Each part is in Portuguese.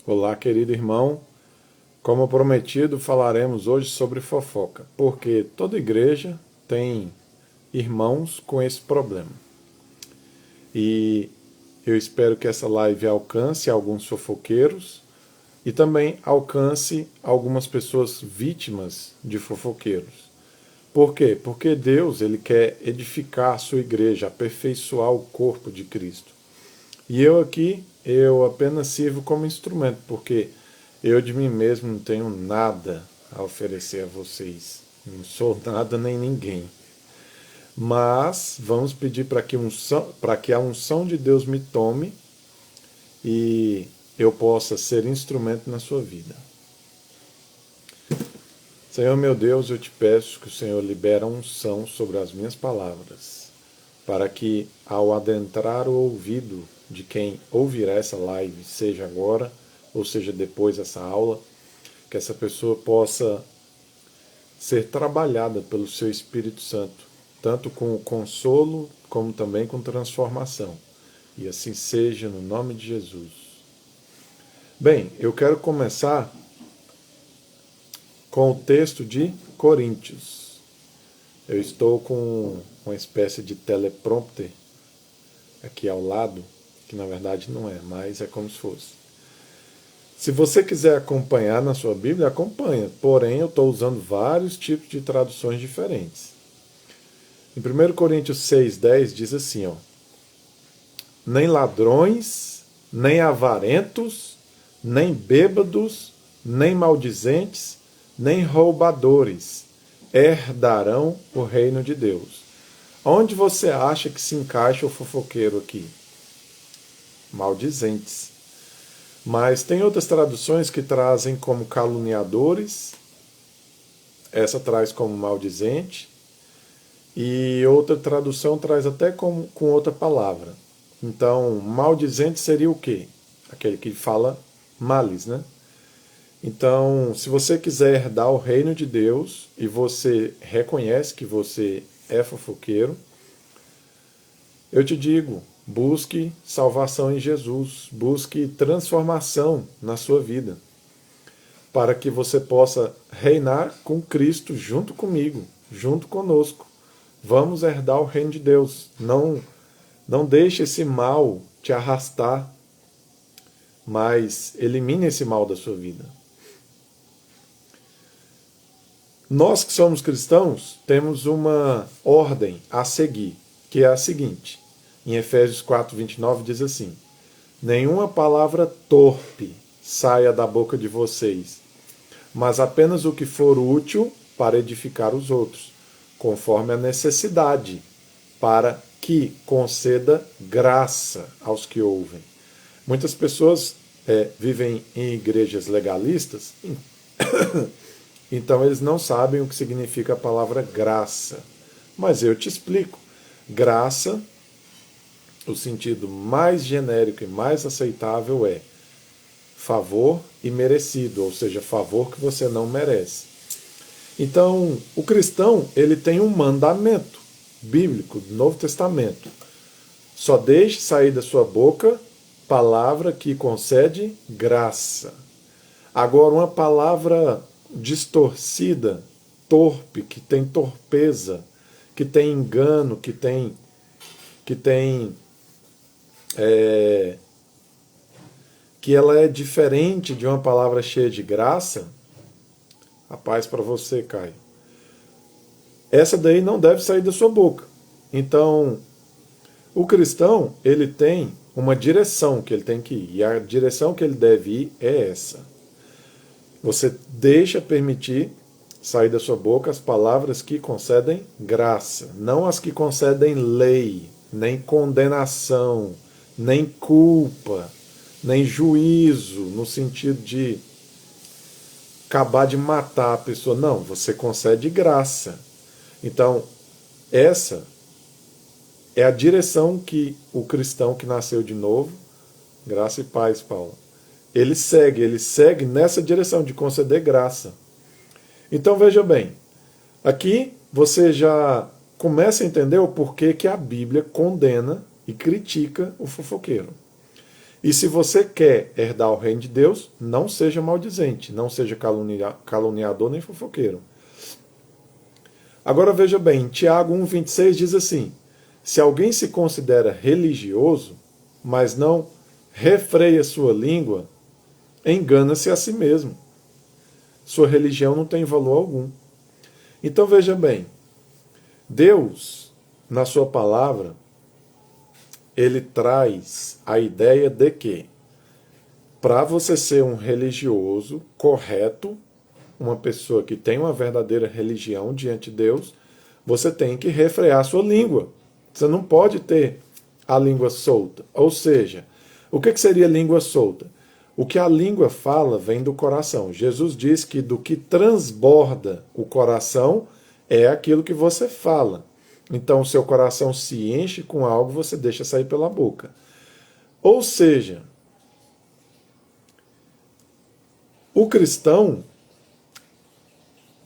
Olá, querido irmão. Como prometido, falaremos hoje sobre fofoca, porque toda igreja tem irmãos com esse problema. E eu espero que essa live alcance alguns fofoqueiros e também alcance algumas pessoas vítimas de fofoqueiros. Por quê? Porque Deus ele quer edificar a sua igreja, aperfeiçoar o corpo de Cristo. E eu aqui, eu apenas sirvo como instrumento, porque eu de mim mesmo não tenho nada a oferecer a vocês. Não sou nada nem ninguém. Mas vamos pedir para que a unção de Deus me tome e eu possa ser instrumento na sua vida. Senhor meu Deus, eu te peço que o Senhor libere a unção sobre as minhas palavras, para que ao adentrar o ouvido de quem ouvirá essa live, seja agora ou seja depois dessa aula, que essa pessoa possa ser trabalhada pelo seu Espírito Santo, tanto com o consolo como também com transformação. E assim seja no nome de Jesus. Bem, eu quero começar com o texto de Coríntios. Eu estou com uma espécie de teleprompter aqui ao lado, que na verdade não é, mas é como se fosse. Se você quiser acompanhar na sua Bíblia, acompanha. Porém, eu estou usando vários tipos de traduções diferentes. Em 1 Coríntios 6,10 diz assim, ó, nem ladrões, nem avarentos, nem bêbados, nem maldizentes, nem roubadores herdarão o reino de Deus. Onde você acha que se encaixa o fofoqueiro aqui? Maldizentes. Mas tem outras traduções que trazem como caluniadores, essa traz como maldizente, e outra tradução traz até com outra palavra. Então, maldizente seria o quê? Aquele que fala males, né? Então, se você quiser herdar o reino de Deus e você reconhece que você é fofoqueiro, eu te digo, busque salvação em Jesus, busque transformação na sua vida, para que você possa reinar com Cristo junto comigo, junto conosco. Vamos herdar o reino de Deus. Não deixe esse mal te arrastar, mas elimine esse mal da sua vida. Nós que somos cristãos temos uma ordem a seguir, que é a seguinte. Em Efésios 4:29 diz assim, nenhuma palavra torpe saia da boca de vocês, mas apenas o que for útil para edificar os outros, conforme a necessidade, para que conceda graça aos que ouvem. Muitas pessoas vivem em igrejas legalistas, então eles não sabem o que significa a palavra graça. Mas eu te explico. Graça, o sentido mais genérico e mais aceitável é favor e merecido, ou seja, favor que você não merece. Então, o cristão, ele tem um mandamento bíblico do Novo Testamento. Só deixe sair da sua boca palavra que concede graça. Agora, uma palavra distorcida, torpe, que tem torpeza, que tem engano, que tem que ela é diferente de uma palavra cheia de graça, a paz para você, Caio. Essa daí não deve sair da sua boca. Então, o cristão, ele tem uma direção que ele tem que ir, e a direção que ele deve ir é essa. Você deixa permitir sair da sua boca as palavras que concedem graça, não as que concedem lei, nem condenação, nem culpa, nem juízo, no sentido de acabar de matar a pessoa. Não, você concede graça. Então, essa é a direção que o cristão que nasceu de novo, graça e paz, Paulo, ele segue nessa direção de conceder graça. Então veja bem, aqui você já começa a entender o porquê que a Bíblia condena e critica o fofoqueiro. E se você quer herdar o reino de Deus, não seja maldizente, não seja caluniador nem fofoqueiro. Agora veja bem, Tiago 1,26 diz assim: se alguém se considera religioso, mas não refreia sua língua, engana-se a si mesmo. Sua religião não tem valor algum. Então veja bem, Deus, na sua palavra, ele traz a ideia de que, para você ser um religioso correto, uma pessoa que tem uma verdadeira religião diante de Deus, você tem que refrear sua língua. Você não pode ter a língua solta. Ou seja, o que seria língua solta? O que a língua fala vem do coração. Jesus diz que do que transborda o coração é aquilo que você fala. Então, o seu coração se enche com algo, você deixa sair pela boca. Ou seja, o cristão,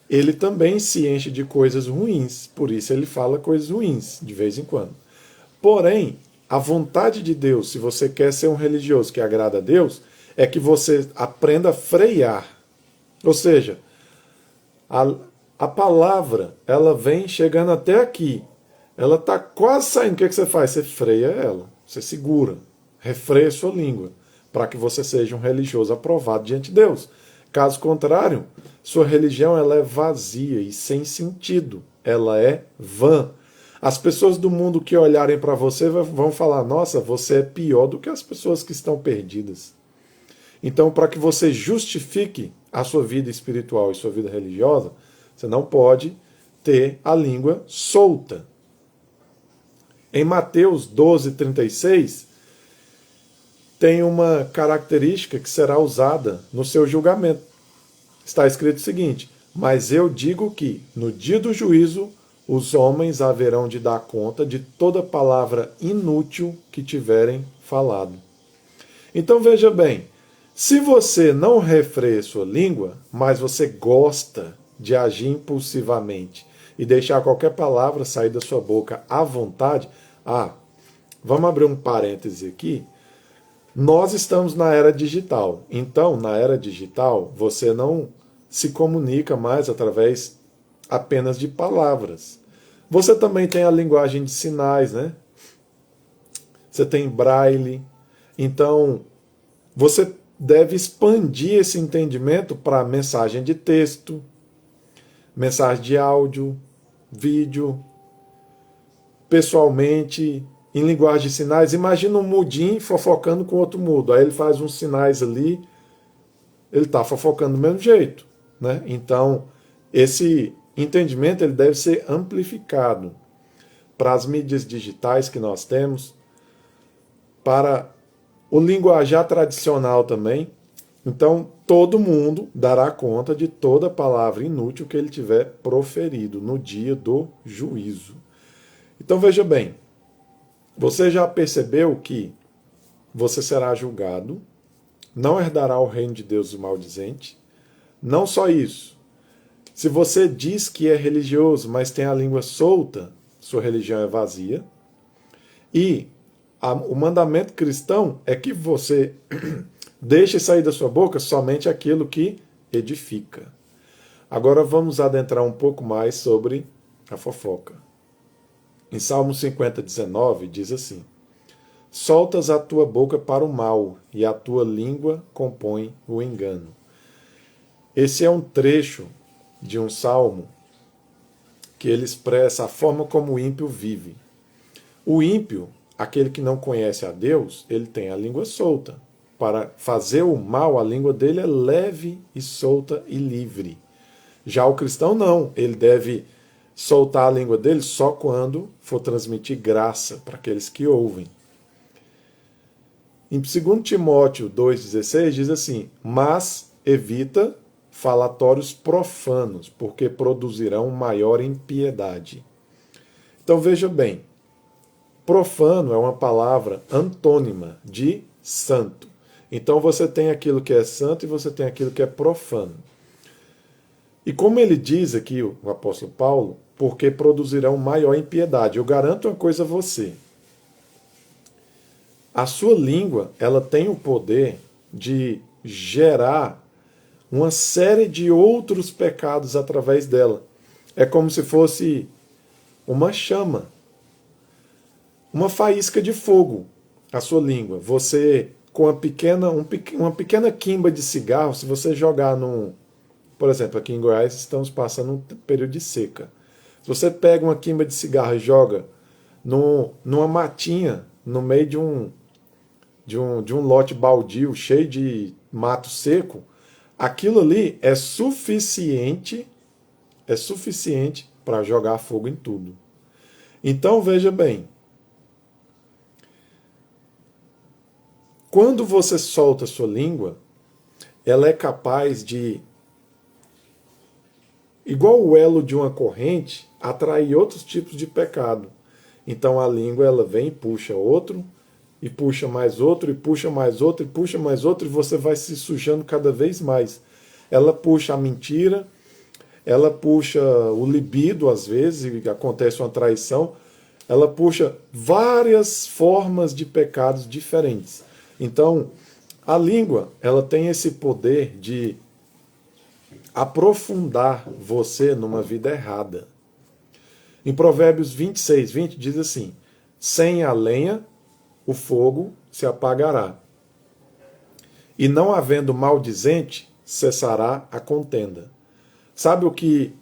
ele também se enche de coisas ruins, por isso ele fala coisas ruins, de vez em quando. Porém, a vontade de Deus, se você quer ser um religioso que agrada a Deus, é que você aprenda a frear. Ou seja, a palavra, ela vem chegando até aqui. Ela está quase saindo. O que você faz? Você freia ela. Você segura. Refreia sua língua. Para que você seja um religioso aprovado diante de Deus. Caso contrário, sua religião ela é vazia e sem sentido. Ela é vã. As pessoas do mundo que olharem para você vão falar: nossa, você é pior do que as pessoas que estão perdidas. Então, para que você justifique a sua vida espiritual e sua vida religiosa, você não pode ter a língua solta. Em Mateus 12:36, tem uma característica que será usada no seu julgamento. Está escrito o seguinte: mas eu digo que, no dia do juízo, os homens haverão de dar conta de toda palavra inútil que tiverem falado. Então veja bem, se você não refreia sua língua, mas você gosta de agir impulsivamente e deixar qualquer palavra sair da sua boca à vontade, vamos abrir um parêntese aqui. Nós estamos na era digital. Então, na era digital, você não se comunica mais através apenas de palavras. Você também tem a linguagem de sinais, né? Você tem braille. Então, você deve expandir esse entendimento para mensagem de texto, mensagem de áudio, vídeo, pessoalmente, em linguagem de sinais. Imagina um mudim fofocando com outro mudo. Aí ele faz uns sinais ali, ele está fofocando do mesmo jeito, né? Então, esse entendimento ele deve ser amplificado para as mídias digitais que nós temos, para o linguajar tradicional também. Então, todo mundo dará conta de toda palavra inútil que ele tiver proferido no dia do juízo. Então, veja bem, você já percebeu que você será julgado, não herdará o reino de Deus o maldizente? Não só isso. Se você diz que é religioso, mas tem a língua solta, sua religião é vazia. E o mandamento cristão é que você deixe sair da sua boca somente aquilo que edifica. Agora vamos adentrar um pouco mais sobre a fofoca. Em Salmo 50:19 diz assim: soltas a tua boca para o mal, e a tua língua compõe o engano. Esse é um trecho de um salmo que ele expressa a forma como o ímpio vive. O ímpio, aquele que não conhece a Deus, ele tem a língua solta. Para fazer o mal, a língua dele é leve e solta e livre. Já o cristão não, ele deve soltar a língua dele só quando for transmitir graça para aqueles que ouvem. Em 2 Timóteo 2,16 diz assim: mas evita falatórios profanos, porque produzirão maior impiedade. Então veja bem, profano é uma palavra antônima de santo. Então você tem aquilo que é santo e você tem aquilo que é profano. E como ele diz aqui, o apóstolo Paulo, porque produzirão maior impiedade. Eu garanto uma coisa a você. A sua língua, ela tem o poder de gerar uma série de outros pecados através dela. É como se fosse uma chama, uma faísca de fogo, a sua língua. Você, com uma pequena quimba de cigarro, se você jogar num... Por exemplo, aqui em Goiás estamos passando um período de seca. Se você pega uma quimba de cigarro e joga numa matinha, no meio de um lote baldio, cheio de mato seco, aquilo ali é suficiente para jogar fogo em tudo. Então veja bem, quando você solta a sua língua, ela é capaz de, igual o elo de uma corrente, atrair outros tipos de pecado. Então a língua ela vem e puxa outro, e puxa mais outro, e puxa mais outro, e puxa mais outro, e você vai se sujando cada vez mais. Ela puxa a mentira, ela puxa o libido, às vezes, e acontece uma traição, ela puxa várias formas de pecados diferentes. Então, a língua, ela tem esse poder de aprofundar você numa vida errada. Em Provérbios 26:20 diz assim: sem a lenha, o fogo se apagará, e não havendo maldizente, cessará a contenda. Sabe o que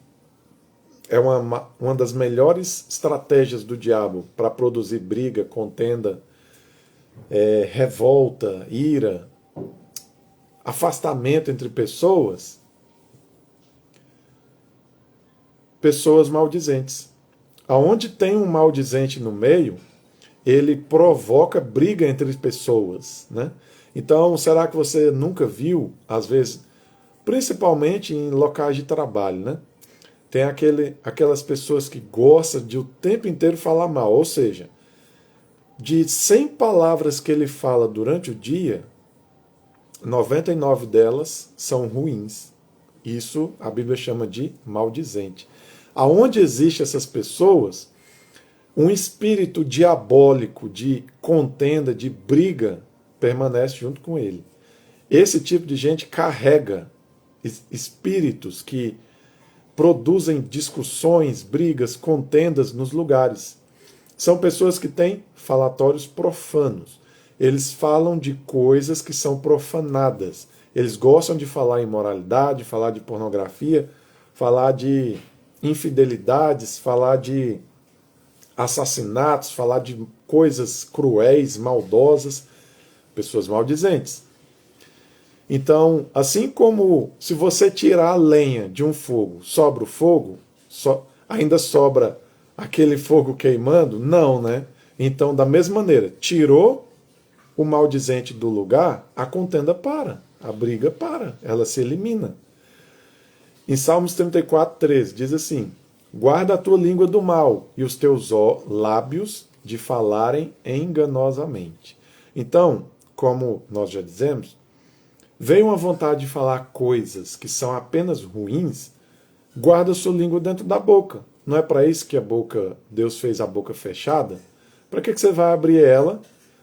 é uma das melhores estratégias do diabo para produzir briga, contenda, revolta, ira, afastamento entre pessoas? Pessoas maldizentes. Aonde tem um maldizente no meio, ele provoca briga entre pessoas, né? Então, será que você nunca viu, às vezes, principalmente em locais de trabalho, né? Tem aquelas pessoas que gostam de o tempo inteiro falar mal, ou seja, de 100 palavras que ele fala durante o dia, 99 delas são ruins. Isso a Bíblia chama de maldizente. Aonde existem essas pessoas, um espírito diabólico de contenda, de briga, permanece junto com ele. Esse tipo de gente carrega espíritos que produzem discussões, brigas, contendas nos lugares. São pessoas que têm falatórios profanos. Eles falam de coisas que são profanadas. Eles gostam de falar em moralidade, falar de pornografia, falar de infidelidades, falar de assassinatos, falar de coisas cruéis, maldosas, pessoas maldizentes. Então, assim como se você tirar a lenha de um fogo, sobra o fogo, ainda sobra aquele fogo queimando? Não, né? Então, da mesma maneira, tirou o maldizente do lugar, a contenda para, a briga para, ela se elimina. Em Salmos 34:13 diz assim: guarda a tua língua do mal e os teus lábios de falarem enganosamente. Então, como nós já dizemos, veio uma vontade de falar coisas que são apenas ruins, guarda a sua língua dentro da boca. Não é para isso que Deus fez a boca fechada? Para que você vai abrir ela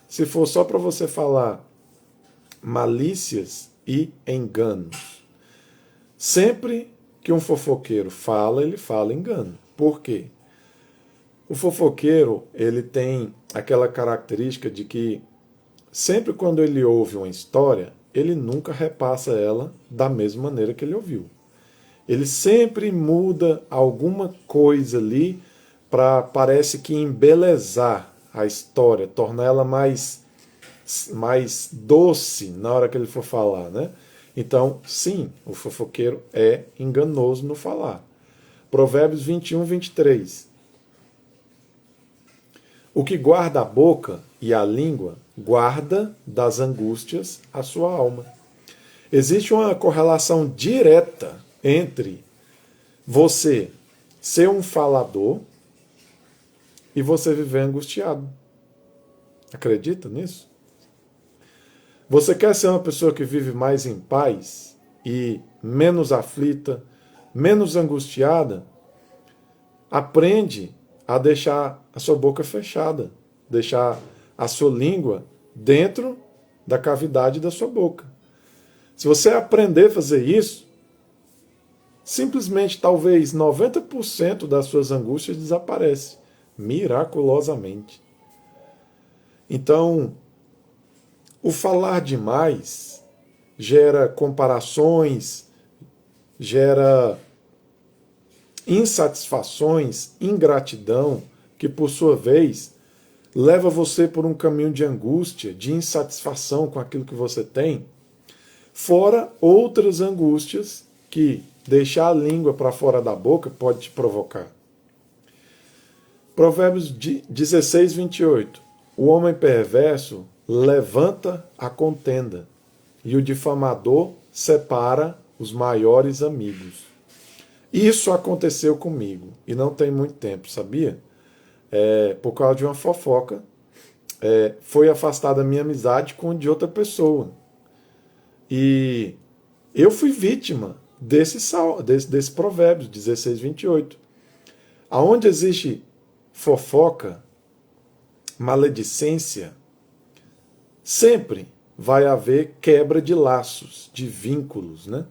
se for só para você falar malícias e enganos? Sempre que um fofoqueiro fala, ele fala engano. Por quê? O fofoqueiro, ele tem aquela característica de que sempre quando ele ouve uma história, ele nunca repassa ela da mesma maneira que ele ouviu. Ele sempre muda alguma coisa ali para, parece que, embelezar a história, tornar ela mais doce na hora que ele for falar, né? Então, sim, o fofoqueiro é enganoso no falar. Provérbios 21:23. O que guarda a boca e a língua, guarda das angústias a sua alma. Existe uma correlação direta entre você ser um falador e você viver angustiado. Acredita nisso? Você quer ser uma pessoa que vive mais em paz e menos aflita, menos angustiada? Aprende a deixar a sua boca fechada, deixar a sua língua dentro da cavidade da sua boca. Se você aprender a fazer isso, simplesmente talvez 90% das suas angústias desaparecem miraculosamente. Então, o falar demais gera comparações, gera insatisfações, ingratidão, que por sua vez leva você por um caminho de angústia, de insatisfação com aquilo que você tem, fora outras angústias que deixar a língua para fora da boca pode te provocar. Provérbios 16, 28. O homem perverso levanta a contenda, e o difamador separa os maiores amigos. Isso aconteceu comigo, e não tem muito tempo, sabia? Por causa de uma fofoca, foi afastada a minha amizade com de outra pessoa. E eu fui vítima desse provérbio, 16, 28. Aonde existe fofoca, maledicência, sempre vai haver quebra de laços, de vínculos, né?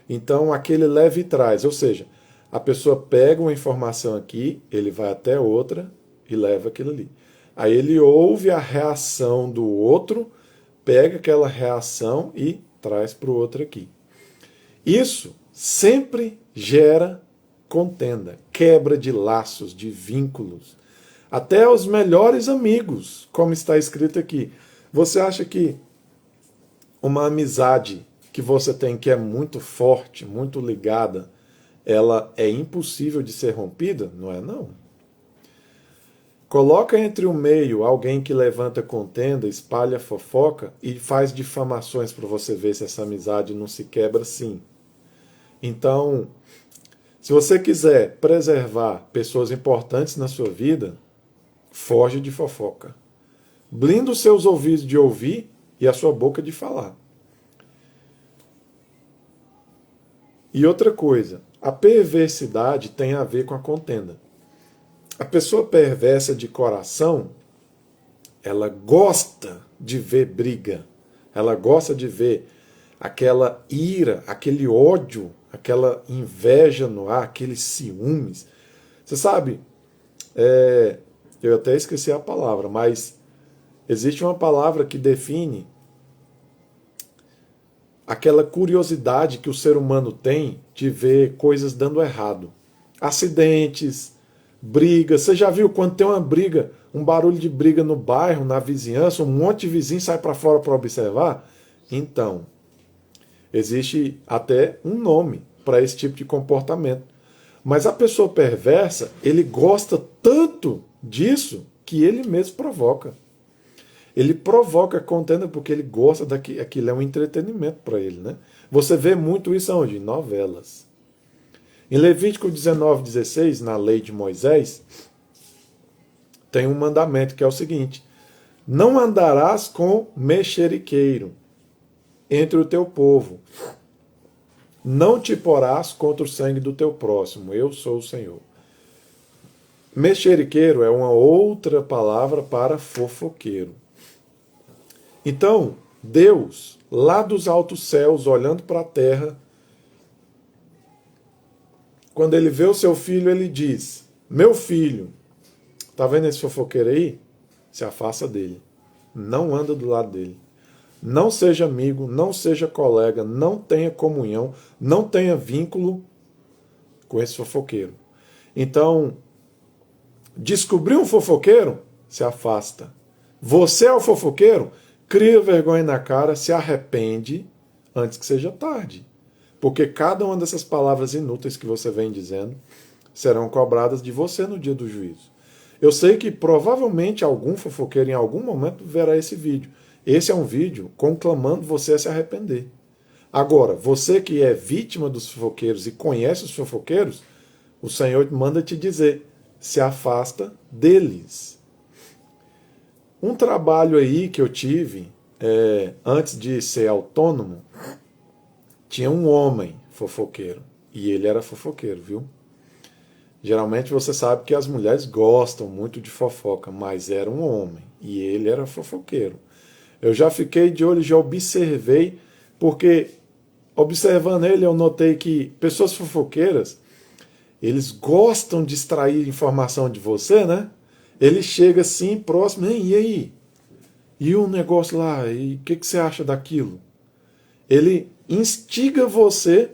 Então, aquele leve e traz, ou seja, a pessoa pega uma informação aqui, ele vai até outra e leva aquilo ali. Aí ele ouve a reação do outro, pega aquela reação e traz para o outro aqui. Isso sempre gera contenda, quebra de laços, de vínculos. Até os melhores amigos, como está escrito aqui. Você acha que uma amizade que você tem que é muito forte, muito ligada, ela é impossível de ser rompida? Não é não. Coloca entre o meio alguém que levanta contenda, espalha fofoca e faz difamações para você ver se essa amizade não se quebra sim. Então, se você quiser preservar pessoas importantes na sua vida, foge de fofoca. Blinda os seus ouvidos de ouvir e a sua boca de falar. E outra coisa, a perversidade tem a ver com a contenda. A pessoa perversa de coração, ela gosta de ver briga, ela gosta de ver aquela ira, aquele ódio, aquela inveja no ar, aqueles ciúmes. Você sabe, eu até esqueci a palavra, mas existe uma palavra que define aquela curiosidade que o ser humano tem de ver coisas dando errado. Acidentes, brigas. Você já viu quando tem uma briga, um barulho de briga no bairro, na vizinhança, um monte de vizinho sai para fora para observar? Então, existe até um nome para esse tipo de comportamento. Mas a pessoa perversa, ele gosta tanto disso que ele mesmo provoca. Ele provoca a contenda porque ele gosta daquilo, aquilo é um entretenimento para ele, né? Você vê muito isso onde? Em novelas. Em Levítico 19:16, na lei de Moisés, tem um mandamento que é o seguinte: não andarás com mexeriqueiro entre o teu povo, não te porás contra o sangue do teu próximo, eu sou o Senhor. Mexeriqueiro é uma outra palavra para fofoqueiro. Então, Deus, lá dos altos céus, olhando para a terra, quando ele vê o seu filho, ele diz: meu filho, tá vendo esse fofoqueiro aí? Se afasta dele. Não anda do lado dele. Não seja amigo, não seja colega, não tenha comunhão, não tenha vínculo com esse fofoqueiro. Então, descobriu um fofoqueiro? Se afasta. Você é o fofoqueiro? Cria vergonha na cara, se arrepende antes que seja tarde. Porque cada uma dessas palavras inúteis que você vem dizendo serão cobradas de você no dia do juízo. Eu sei que provavelmente algum fofoqueiro em algum momento verá esse vídeo. Esse é um vídeo conclamando você a se arrepender. Agora, você que é vítima dos fofoqueiros e conhece os fofoqueiros, o Senhor manda te dizer: se afasta deles. Um trabalho aí que eu tive, antes de ser autônomo, tinha um homem fofoqueiro. E ele era fofoqueiro, viu? Geralmente você sabe que as mulheres gostam muito de fofoca, mas era um homem. E ele era fofoqueiro. Eu já fiquei de olho, já observei, porque observando ele eu notei que pessoas fofoqueiras, eles gostam de extrair informação de você, né? Ele chega assim, próximo, e aí? E o negócio lá? E o que você acha daquilo? Ele instiga você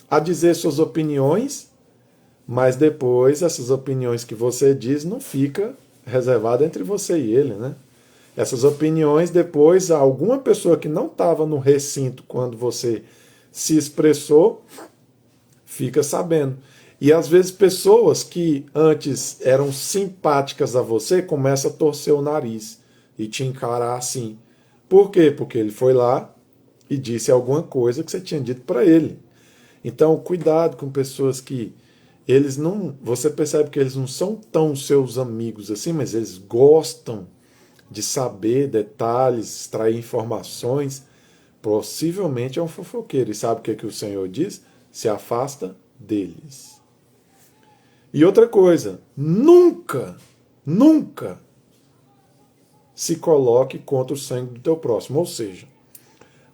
a dizer suas opiniões, mas depois essas opiniões que você diz não fica reservada entre você e ele, né? Essas opiniões depois alguma pessoa que não estava no recinto quando você se expressou fica sabendo. E às vezes pessoas que antes eram simpáticas a você começam a torcer o nariz e te encarar assim. Por quê? Porque ele foi lá e disse alguma coisa que você tinha dito para ele. Então, cuidado com pessoas que eles não, você percebe que eles não são tão seus amigos assim, mas eles gostam de saber detalhes, extrair informações. Possivelmente é um fofoqueiro. E sabe o que o Senhor diz? Se afasta deles. E outra coisa, nunca se coloque contra o sangue do teu próximo. Ou seja,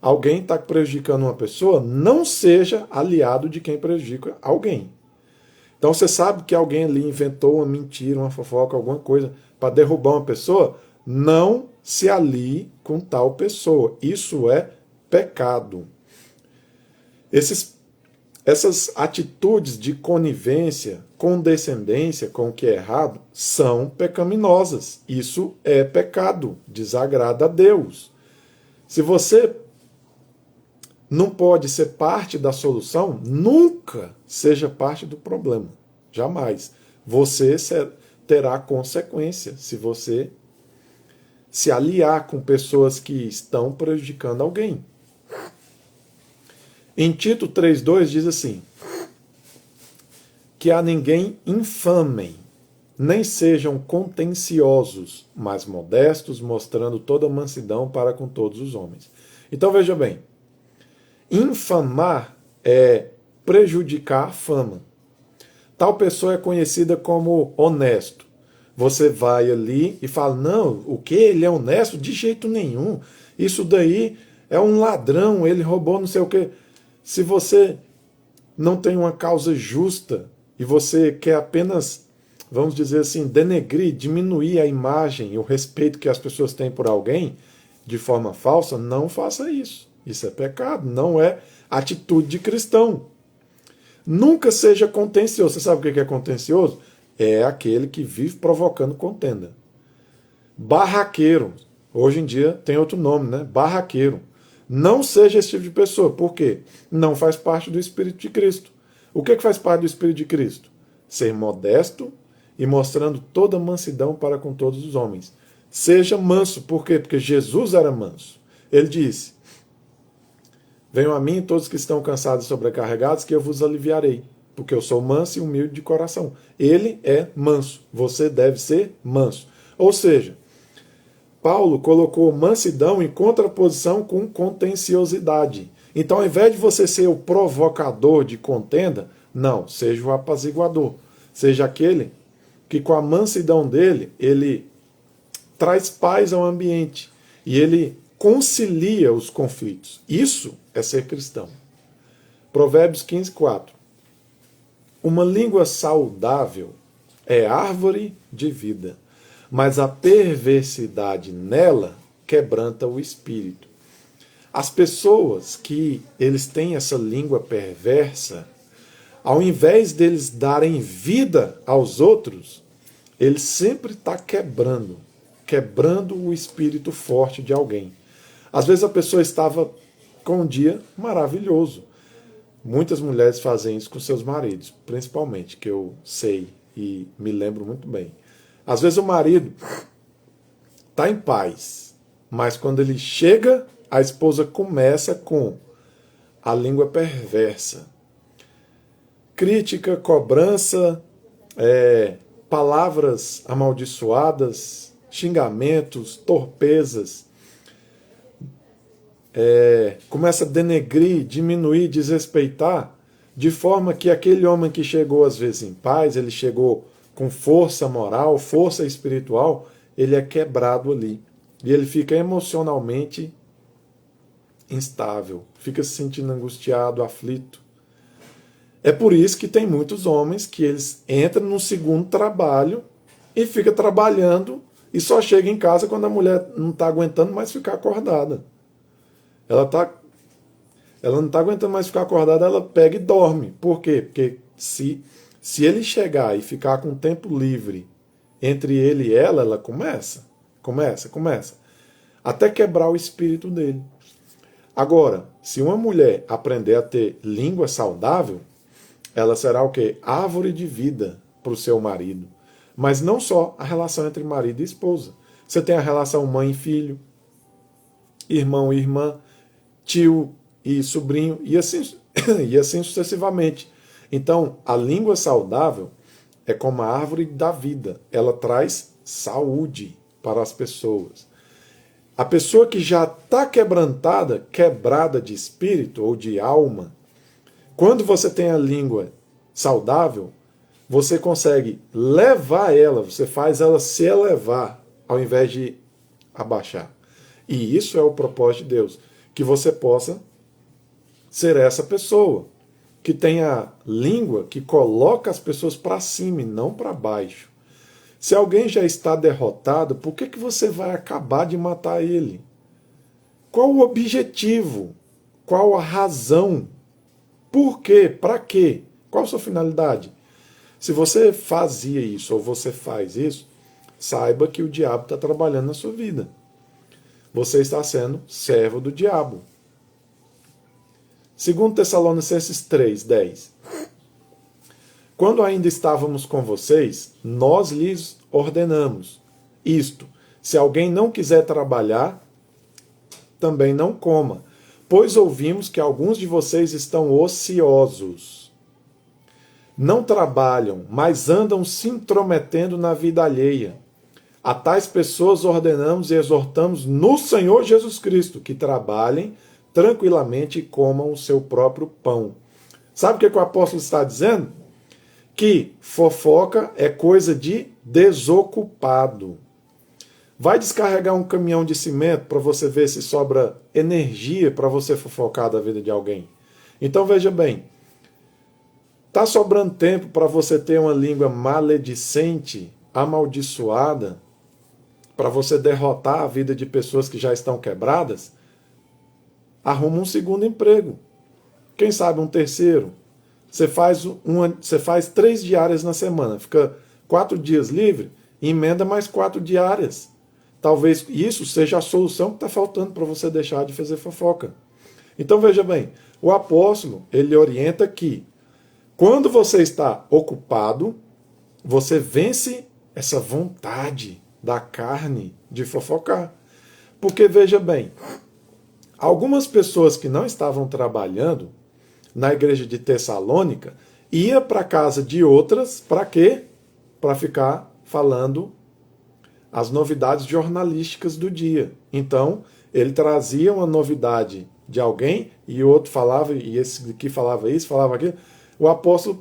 alguém está prejudicando uma pessoa, não seja aliado de quem prejudica alguém. Então você sabe que alguém ali inventou uma mentira, uma fofoca, alguma coisa para derrubar uma pessoa, não se alie com tal pessoa. Isso é pecado. Essas atitudes de conivência, condescendência com o que é errado, são pecaminosas. Isso é pecado, desagrada a Deus. Se você não pode ser parte da solução, nunca seja parte do problema. Jamais. Você terá consequência se você se aliar com pessoas que estão prejudicando alguém. Em Tito 3,2 diz assim: que a ninguém infamem, nem sejam contenciosos, mas modestos, mostrando toda mansidão para com todos os homens. Então veja bem, infamar é prejudicar a fama. Tal pessoa é conhecida como honesto. Você vai ali e fala, não, o que? Ele é honesto? De jeito nenhum. Isso daí é um ladrão, ele roubou não sei o quê. Se você não tem uma causa justa e você quer apenas, vamos dizer assim, denegrir, diminuir a imagem e o respeito que as pessoas têm por alguém de forma falsa, não faça isso. Isso é pecado, não é atitude de cristão. Nunca seja contencioso. Você sabe o que é contencioso? É aquele que vive provocando contenda. Barraqueiro. Hoje em dia tem outro nome, né? Barraqueiro. Não seja esse tipo de pessoa. Por quê? Não faz parte do Espírito de Cristo. O que faz parte do Espírito de Cristo? Ser modesto e mostrando toda mansidão para com todos os homens. Seja manso. Por quê? Porque Jesus era manso. Ele disse: venham a mim todos que estão cansados e sobrecarregados, que eu vos aliviarei. Porque eu sou manso e humilde de coração. Ele é manso. Você deve ser manso. Ou seja, Paulo colocou mansidão em contraposição com contenciosidade. Então, ao invés de você ser o provocador de contenda, não, seja o apaziguador. Seja aquele que, com a mansidão dele, ele traz paz ao ambiente e ele concilia os conflitos. Isso é ser cristão. Provérbios 15:4. Uma língua saudável é árvore de vida, mas a perversidade nela quebranta o espírito. As pessoas que eles têm essa língua perversa, ao invés deles darem vida aos outros, ele sempre está quebrando o espírito forte de alguém. Às vezes a pessoa estava com um dia maravilhoso. Muitas mulheres fazem isso com seus maridos, principalmente, que eu sei e me lembro muito bem. Às vezes o marido está em paz, mas quando ele chega, a esposa começa com a língua perversa. Crítica, cobrança, palavras amaldiçoadas, xingamentos, torpezas. Começa a denegrir, diminuir, desrespeitar, de forma que aquele homem que chegou às vezes em paz, ele chegou com força moral, força espiritual, ele é quebrado ali. e ele fica emocionalmente instável, fica se sentindo angustiado, aflito. É por isso que tem muitos homens que eles entram no segundo trabalho e fica trabalhando e só chega em casa quando a mulher não está aguentando mais ficar acordada. Ela não está aguentando mais ficar acordada, ela pega e dorme. Por quê? Porque se ele chegar e ficar com tempo livre entre ele e ela começa. Até quebrar o espírito dele. Agora, se uma mulher aprender a ter língua saudável, ela será o quê? Árvore de vida para o seu marido. Mas não só a relação entre marido e esposa. Você tem a relação mãe e filho, irmão e irmã, tio e sobrinho, e assim, e assim sucessivamente. Então, a língua saudável é como a árvore da vida. Ela traz saúde para as pessoas. A pessoa que já está quebrantada, quebrada de espírito ou de alma, quando você tem a língua saudável, você consegue levar ela, você faz ela se elevar, ao invés de abaixar. E isso é o propósito de Deus, que você possa ser essa pessoa, que tem a língua que coloca as pessoas para cima e não para baixo. Se alguém já está derrotado, por que você vai acabar de matar ele? Qual o objetivo? Qual a razão? Por quê? Para quê? Qual a sua finalidade? Se você fazia isso ou você faz isso, saiba que o diabo está trabalhando na sua vida. Você está sendo servo do diabo. 2 Tessalonicenses 3:10. Quando ainda estávamos com vocês, nós lhes ordenamos isto: se alguém não quiser trabalhar, também não coma, pois ouvimos que alguns de vocês estão ociosos. Não trabalham, mas andam se intrometendo na vida alheia. A tais pessoas ordenamos e exortamos no Senhor Jesus Cristo que trabalhem tranquilamente e comam o seu próprio pão. Sabe o que o apóstolo está dizendo? Que fofoca é coisa de desocupado. Vai descarregar um caminhão de cimento para você ver se sobra energia para você fofocar da vida de alguém. Então veja bem, está sobrando tempo para você ter uma língua maledicente, amaldiçoada, para você derrotar a vida de pessoas que já estão quebradas? Arruma um segundo emprego. Quem sabe um terceiro? Você faz 3 diárias na semana, fica 4 dias livre, e emenda mais 4 diárias. Talvez isso seja a solução que está faltando para você deixar de fazer fofoca. Então veja bem, o apóstolo ele orienta que quando você está ocupado, você vence essa vontade da carne de fofocar. Porque veja bem, algumas pessoas que não estavam trabalhando na igreja de Tessalônica ia para a casa de outras, para quê? Para ficar falando as novidades jornalísticas do dia. Então, ele trazia uma novidade de alguém e o outro falava, e esse aqui falava isso, falava aquilo. O apóstolo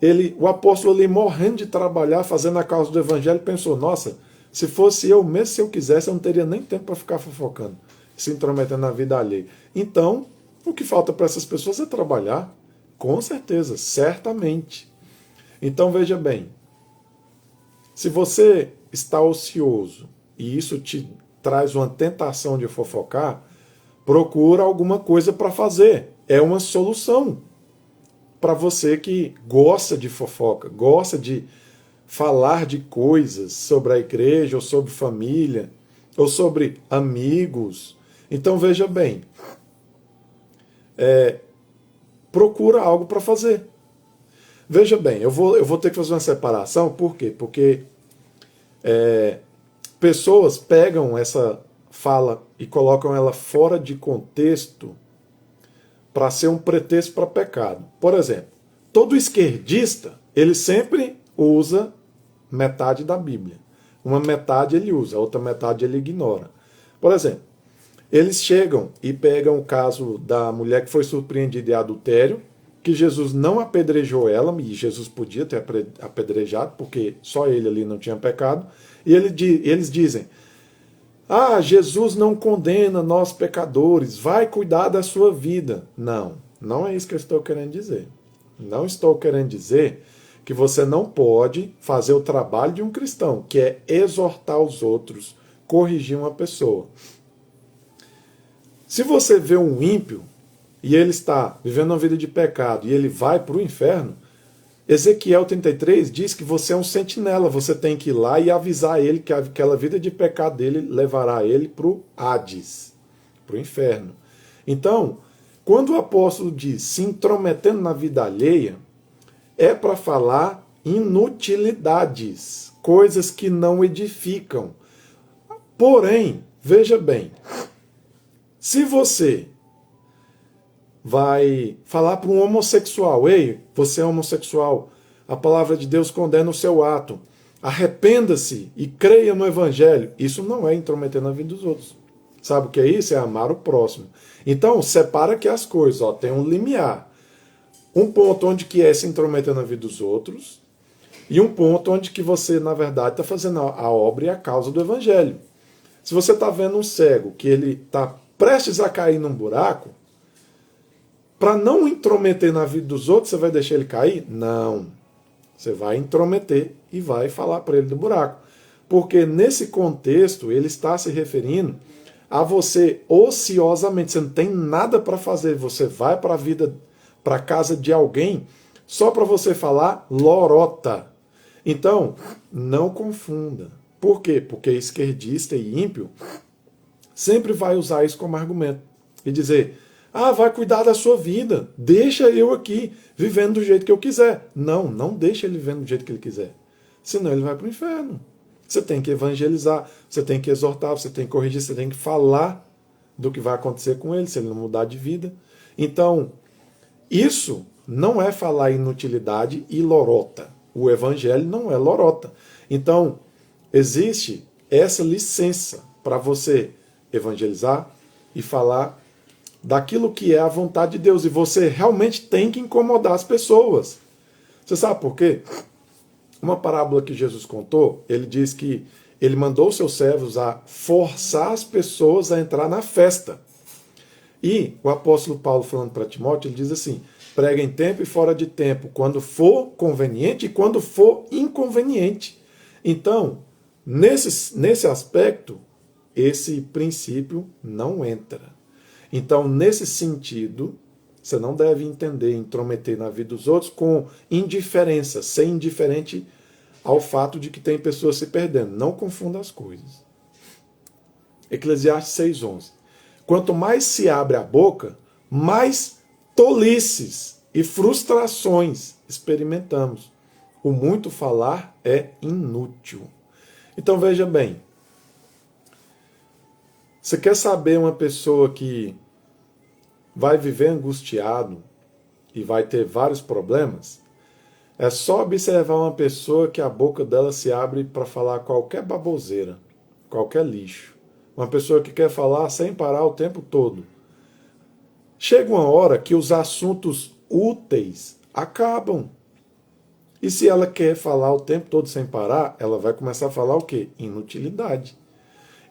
ali morrendo de trabalhar, fazendo a causa do evangelho, pensou, nossa, se fosse eu mesmo, se eu quisesse, eu não teria nem tempo para ficar fofocando, se intrometendo na vida alheia. Então, o que falta para essas pessoas é trabalhar, com certeza, certamente. Então veja bem, se você está ocioso e isso te traz uma tentação de fofocar, procura alguma coisa para fazer. É uma solução para você que gosta de fofoca, gosta de falar de coisas sobre a igreja, ou sobre família, ou sobre amigos. Então veja bem, procura algo para fazer. Veja bem, eu vou ter que fazer uma separação, por quê? Porque pessoas pegam essa fala e colocam ela fora de contexto para ser um pretexto para pecado. Por exemplo, todo esquerdista, ele sempre usa metade da Bíblia. Uma metade ele usa, a outra metade ele ignora. Por exemplo, eles chegam e pegam o caso da mulher que foi surpreendida em adultério, que Jesus não apedrejou ela, e Jesus podia ter apedrejado, porque só ele ali não tinha pecado, e eles dizem, Ah, Jesus não condena nós pecadores, vai cuidar da sua vida. Não, não é isso que eu estou querendo dizer. Não estou querendo dizer que você não pode fazer o trabalho de um cristão, que é exortar os outros, corrigir uma pessoa. Se você vê um ímpio e ele está vivendo uma vida de pecado e ele vai para o inferno, Ezequiel 33 diz que você é um sentinela, você tem que ir lá e avisar ele que aquela vida de pecado dele levará ele para o Hades, para o inferno. Então, quando o apóstolo diz se intrometendo na vida alheia, é para falar inutilidades, coisas que não edificam. Porém, veja bem, se você vai falar para um homossexual, ei, você é homossexual, a palavra de Deus condena o seu ato, arrependa-se e creia no evangelho, isso não é intrometer na vida dos outros. Sabe o que é isso? É amar o próximo. Então, separa aqui as coisas, ó, tem um limiar. Um ponto onde que é se intrometer na vida dos outros e um ponto onde que você, na verdade, está fazendo a obra e a causa do evangelho. Se você está vendo um cego que ele está prestes a cair num buraco, para não intrometer na vida dos outros, você vai deixar ele cair? Não. Você vai intrometer e vai falar para ele do buraco. Porque nesse contexto, ele está se referindo a você ociosamente. Você não tem nada para fazer. Você vai para a vida, para a casa de alguém, só para você falar lorota. Então, não confunda. Por quê? Porque esquerdista e ímpio sempre vai usar isso como argumento. E dizer, ah, vai cuidar da sua vida, deixa eu aqui, vivendo do jeito que eu quiser. Não, não deixa ele vivendo do jeito que ele quiser. Senão ele vai para o inferno. Você tem que evangelizar, você tem que exortar, você tem que corrigir, você tem que falar do que vai acontecer com ele, se ele não mudar de vida. Então, isso não é falar inutilidade e lorota. O evangelho não é lorota. Então, existe essa licença para você evangelizar e falar daquilo que é a vontade de Deus. E você realmente tem que incomodar as pessoas. Você sabe por quê? Uma parábola que Jesus contou, ele diz que ele mandou seus servos a forçar as pessoas a entrar na festa. E o apóstolo Paulo, falando para Timóteo, ele diz assim, prega em tempo e fora de tempo, quando for conveniente e quando for inconveniente. Então, nesse aspecto, esse princípio não entra. Então, nesse sentido, você não deve entender, intrometer na vida dos outros com indiferença, ser indiferente ao fato de que tem pessoas se perdendo. Não confunda as coisas. Eclesiastes 6:11. Quanto mais se abre a boca, mais tolices e frustrações experimentamos. O muito falar é inútil. Então, veja bem. Você quer saber uma pessoa que vai viver angustiado e vai ter vários problemas? É só observar uma pessoa que a boca dela se abre para falar qualquer baboseira, qualquer lixo. Uma pessoa que quer falar sem parar o tempo todo. Chega uma hora que os assuntos úteis acabam. E se ela quer falar o tempo todo sem parar, ela vai começar a falar o quê? Inutilidade.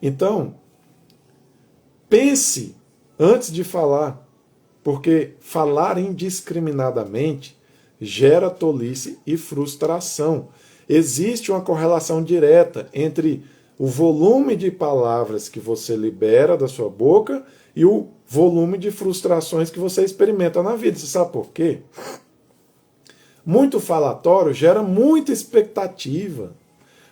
Então, pense antes de falar, porque falar indiscriminadamente gera tolice e frustração. Existe uma correlação direta entre o volume de palavras que você libera da sua boca e o volume de frustrações que você experimenta na vida. Você sabe por quê? Muito falatório gera muita expectativa,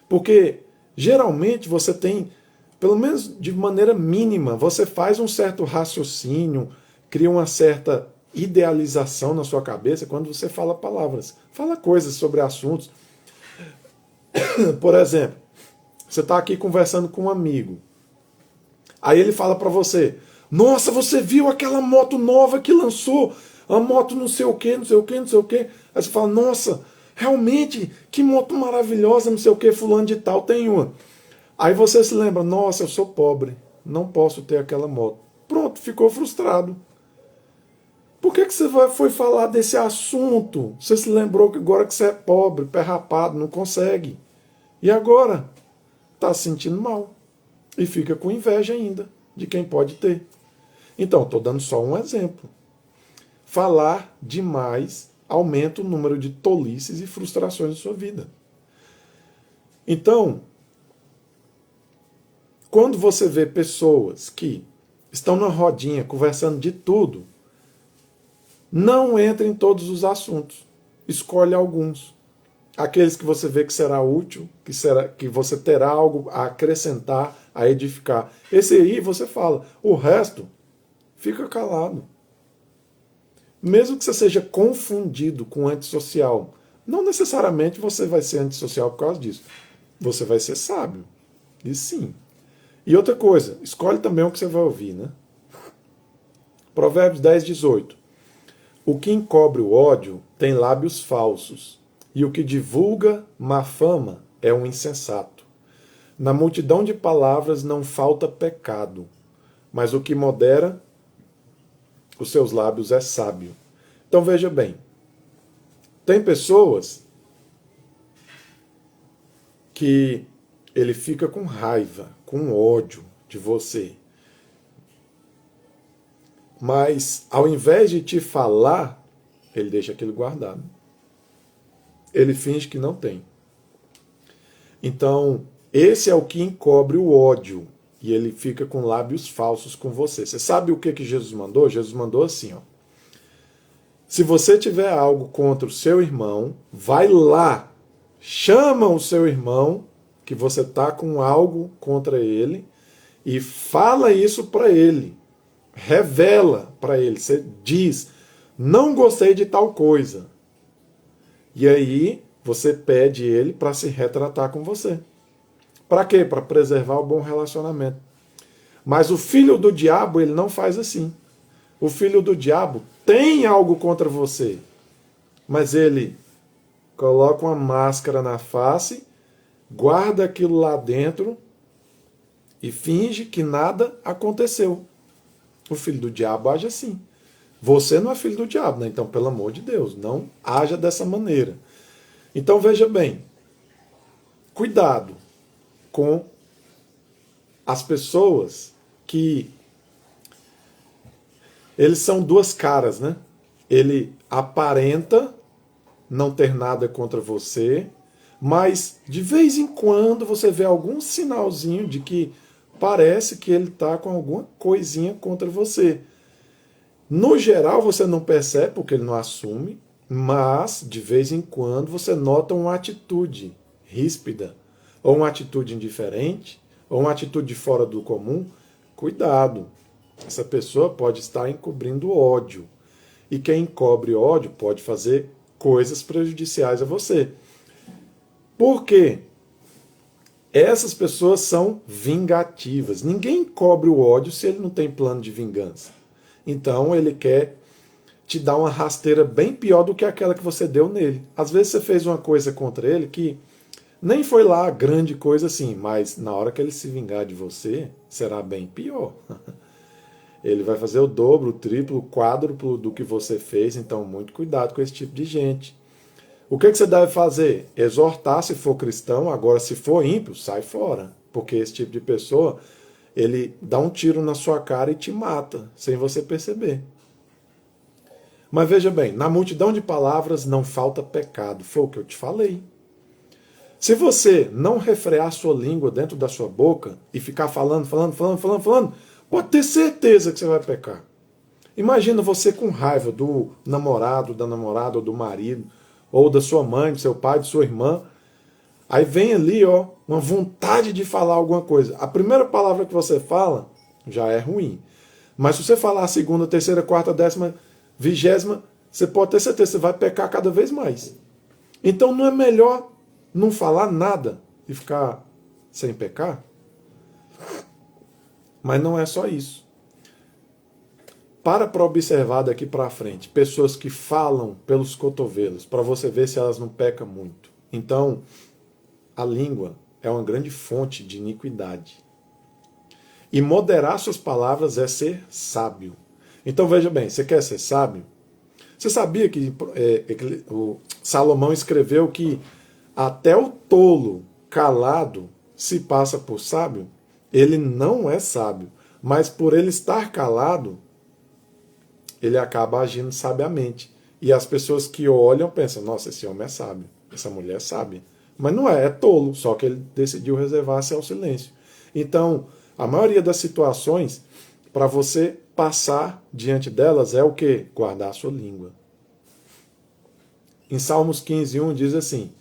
porque geralmente você tem, pelo menos de maneira mínima, você faz um certo raciocínio, cria uma certa idealização na sua cabeça quando você fala palavras, fala coisas sobre assuntos. Por exemplo, você está aqui conversando com um amigo, aí ele fala para você, nossa, você viu aquela moto nova que lançou? A moto não sei o que, não sei o que, não sei o que. Aí você fala, nossa, realmente, que moto maravilhosa, não sei o que, fulano de tal tem uma. Aí você se lembra, nossa, eu sou pobre, não posso ter aquela moto. Pronto, ficou frustrado. Por que você foi falar desse assunto? Você se lembrou que agora que você é pobre, pé rapado, não consegue. E agora? Está se sentindo mal. e fica com inveja ainda de quem pode ter. Então, estou dando só um exemplo. Falar demais aumenta o número de tolices e frustrações da sua vida. Então, quando você vê pessoas que estão na rodinha conversando de tudo, não entre em todos os assuntos. Escolhe alguns. Aqueles que você vê que será útil, que você terá algo a acrescentar, a edificar. Esse aí você fala. O resto, fica calado. Mesmo que você seja confundido com antissocial, não necessariamente você vai ser antissocial por causa disso. Você vai ser sábio. E sim. E outra coisa, escolhe também o que você vai ouvir, né? Provérbios 10, 18. O que encobre o ódio tem lábios falsos, e o que divulga má fama é um insensato. Na multidão de palavras não falta pecado, mas o que modera os seus lábios é sábio. Então veja bem, tem pessoas que ele fica com raiva, com ódio de você. Mas ao invés de te falar, ele deixa aquilo guardado. Ele finge que não tem. Então, esse é o que encobre o ódio. E ele fica com lábios falsos com você. Você sabe o que Jesus mandou? Jesus mandou assim, ó. Se você tiver algo contra o seu irmão, vai lá, chama o seu irmão, que você está com algo contra ele, e fala isso para ele. Revela para ele. Você diz, não gostei de tal coisa. E aí você pede ele para se retratar com você. Para quê? Para preservar o bom relacionamento. Mas o filho do diabo, ele não faz assim. O filho do diabo tem algo contra você, mas ele coloca uma máscara na face, guarda aquilo lá dentro e finge que nada aconteceu. O filho do diabo age assim. Você não é filho do diabo, né? Então, pelo amor de Deus, não haja dessa maneira. Então, veja bem, cuidado com as pessoas que eles são duas caras, né? Ele aparenta não ter nada contra você, mas de vez em quando você vê algum sinalzinho de que parece que ele está com alguma coisinha contra você. No geral você não percebe porque ele não assume, mas de vez em quando você nota uma atitude ríspida, ou uma atitude indiferente, ou uma atitude fora do comum. Cuidado, essa pessoa pode estar encobrindo ódio. E quem encobre ódio pode fazer coisas prejudiciais a você. Por quê? Essas pessoas são vingativas. Ninguém encobre o ódio se ele não tem plano de vingança. Então ele quer te dar uma rasteira bem pior do que aquela que você deu nele. Às vezes você fez uma coisa contra ele que nem foi lá grande coisa assim, mas na hora que ele se vingar de você, será bem pior. Ele vai fazer o dobro, o triplo, o quádruplo do que você fez, então muito cuidado com esse tipo de gente. O que você deve fazer? Exortar se for cristão, agora se for ímpio, sai fora. Porque esse tipo de pessoa, ele dá um tiro na sua cara e te mata, sem você perceber. Mas veja bem, na multidão de palavras não falta pecado, foi o que eu te falei. Se você não refrear sua língua dentro da sua boca e ficar falando, pode ter certeza que você vai pecar. Imagina você com raiva do namorado, da namorada, ou do marido, ou da sua mãe, do seu pai, de sua irmã. Aí vem ali, ó, uma vontade de falar alguma coisa. A primeira palavra que você fala já é ruim. Mas se você falar a segunda, terceira, quarta, 10ª, 20ª, você pode ter certeza que você vai pecar cada vez mais. Então não é melhor não falar nada e ficar sem pecar? Mas não é só isso. Para observar daqui para frente, pessoas que falam pelos cotovelos, para você ver se elas não pecam muito. Então, a língua é uma grande fonte de iniquidade. E moderar suas palavras é ser sábio. Então veja bem, você quer ser sábio? Você sabia que o Salomão escreveu que até o tolo calado se passa por sábio? ele não é sábio, mas por ele estar calado, ele acaba agindo sabiamente. E as pessoas que olham pensam, nossa, esse homem é sábio, essa mulher é sábia. Mas não é, é tolo, só que ele decidiu reservar-se ao silêncio. Então, a maioria das situações, para você passar diante delas, é o quê? Guardar a sua língua. Em Salmos 15:1 diz assim,